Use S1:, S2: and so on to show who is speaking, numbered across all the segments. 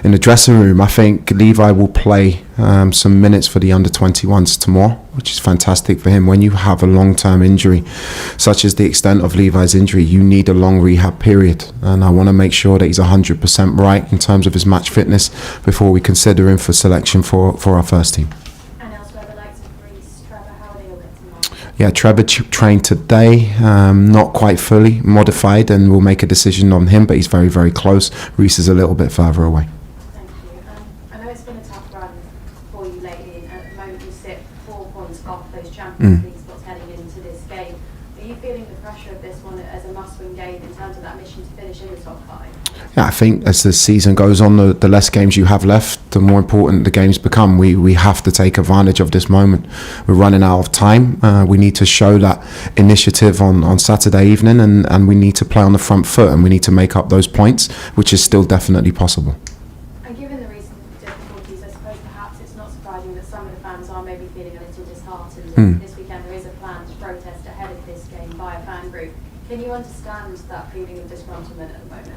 S1: in the dressing room, I think Levi will play some minutes for the under-21s tomorrow, which is fantastic for him. When you have a long-term injury, such as the extent of Levi's injury, you need a long rehab period. And I want to make sure that he's 100% right in terms of his match fitness before we consider him for selection for our first team. Yeah, Trevor trained today, not quite fully, modified, and we'll make a decision on him, but he's very, very close. Reece is a little bit further away.
S2: Thank you. I know it's been a tough run for you lately, and at the moment you sit 4 points off those Champions League spots heading into this game. Are you feeling the pressure of this one as a must-win game in terms of that mission to finish in the top 5?
S1: Yeah, I think as the season goes on, the less games you have left, the more important the games become. We have to take advantage of this moment. We're running out of time. We need to show that initiative on Saturday evening, and we need to play on the front foot, and we need to make up those points, which is still definitely possible.
S2: And given the recent difficulties, I suppose perhaps it's not surprising that some of the fans are maybe feeling a little disheartened. This weekend there is a planned protest ahead of this game by a fan group. Can you understand that feeling of disgruntlement at the moment?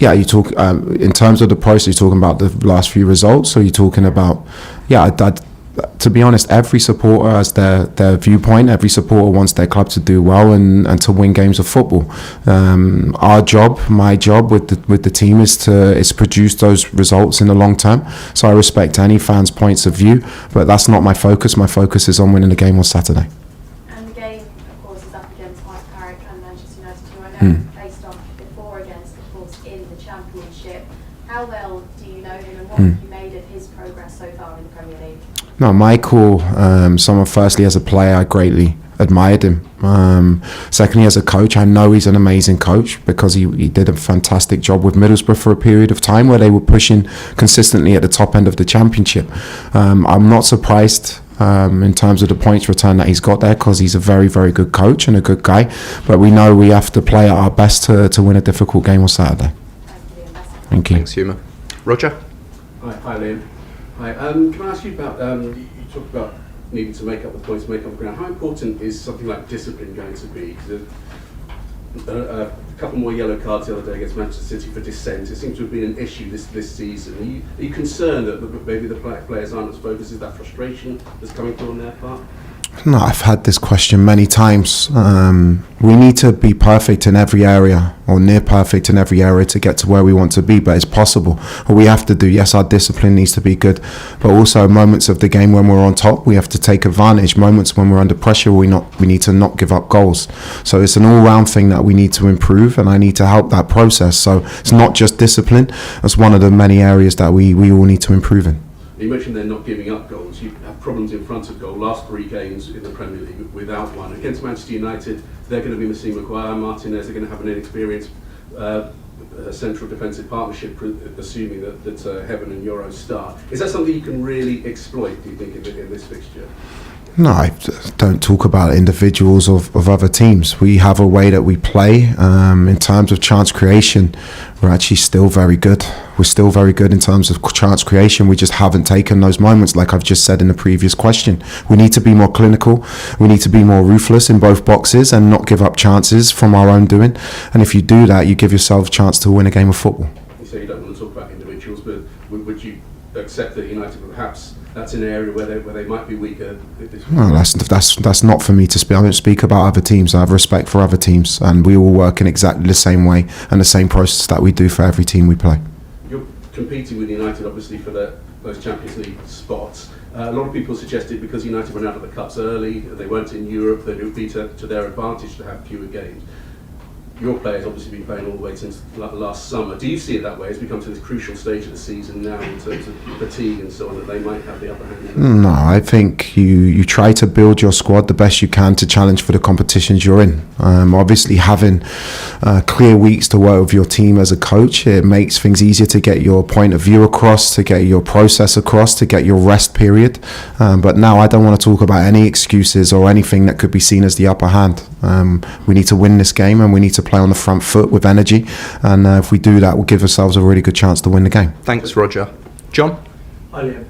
S1: Yeah, you talk in terms of the process. You're talking about the last few results, or you're talking about? Yeah, to be honest, every supporter has their viewpoint. Every supporter wants their club to do well and to win games of football. Our job, my job with the team is to produce those results in the long term. So I respect any fans' points of view, but that's not my focus. My focus is on winning the game on Saturday.
S2: And the game, of course, is up against Mike Carrick and Manchester United, who I know faced off before against, of course, in the Championship. How well do you know him, and what have you made of his progress so far in the Premier League?
S1: No, Michael, firstly as a player, I greatly admired him. Secondly, as a coach, I know he's an amazing coach because he did a fantastic job with Middlesbrough for a period of time where they were pushing consistently at the top end of the Championship. I'm not surprised in terms of the points return that he's got there, because he's a very, very good coach and a good guy. But we know we have to play at our best to win a difficult game on Saturday. Thank you.
S3: Thanks, Huma. Roger?
S4: Hi, Liam. Hi. Can I ask you about, you talked about needing to make up the points, make up the ground. How important is something like discipline going to be? Because a couple more yellow cards the other day against Manchester City for dissent. It seems to have been an issue this season. Are you concerned that maybe the players aren't as focused? Is that frustration that's coming through on their part?
S1: No, I've had this question many times. We need to be perfect in every area, or near perfect in every area, to get to where we want to be, but it's possible. What we have to do, yes, our discipline needs to be good, but also moments of the game when we're on top, we have to take advantage. Moments when we're under pressure, we need to not give up goals. So it's an all-round thing that we need to improve, and I need to help that process. So it's not just discipline. It's one of the many areas that we all need to improve in.
S4: You mentioned they're not giving up goals. You have problems in front of goal. Last 3 games in the Premier League without one. Against Manchester United, they're going to be missing Maguire, Martinez. They're going to have an inexperienced central defensive partnership, assuming that Heaven and Euro start. Is that something you can really exploit, do you think, in this fixture?
S1: No, I don't talk about individuals of other teams. We have a way that we play. In terms of chance creation, we're actually still very good. We're still very good in terms of chance creation. We just haven't taken those moments, like I've just said in the previous question. We need to be more clinical. We need to be more ruthless in both boxes and not give up chances from our own doing. And if you do that, you give yourself a chance to win a game of football.
S4: You say you don't want to talk about individuals, but would you accept that United perhaps that's an area where they might be weaker?
S1: No, that's not for me to speak. I don't speak about other teams. I have respect for other teams, and we all work in exactly the same way and the same process that we do for every team we play.
S4: You're competing with United, obviously, for those Champions League spots. A lot of people suggested because United went out of the Cups early, they weren't in Europe, that it would be to their advantage to have fewer games. Your players obviously been playing all the way since last summer. Do you see it that way? It's become to this crucial stage of the season now in terms of fatigue and so on, that they might have the upper hand?
S1: No, I think you try to build your squad the best you can to challenge for the competitions you're in. Obviously, having clear weeks to work with your team as a coach, it makes things easier to get your point of view across, to get your process across, to get your rest period. But now I don't want to talk about any excuses or anything that could be seen as the upper hand. We need to win this game, and we need to play on the front foot with energy, and if we do that, we'll give ourselves a really good chance to win the game.
S3: Thanks, Roger. John?
S5: Hi, Liam.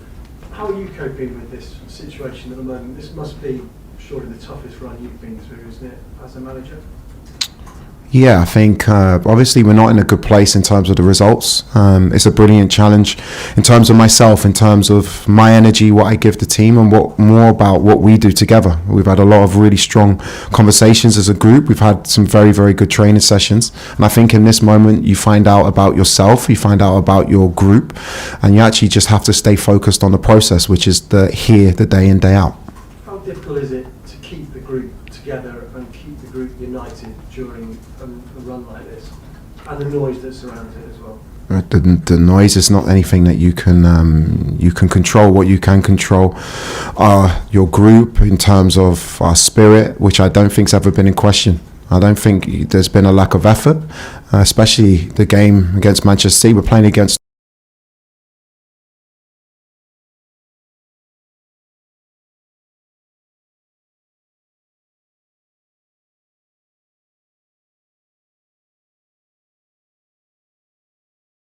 S5: How are you coping with this situation at the moment? This must be surely the toughest run you've been through, isn't it, as a manager?
S1: Yeah, I think obviously we're not in a good place in terms of the results. It's a brilliant challenge in terms of myself, in terms of my energy, what I give the team, and what more about what we do together. We've had a lot of really strong conversations as a group. We've had some very, very good training sessions. And I think in this moment you find out about yourself, you find out about your group, and you actually just have to stay focused on the process, which is the here, the day in, day out.
S5: How difficult is it to keep the group together and keep the group united during a run like this, and the noise that surrounds it as well?
S1: The noise is not anything that you can control. What you can control are your group in terms of our spirit, which I don't think's ever been in question. I don't think there's been a lack of effort, especially the game against Manchester City. We're playing against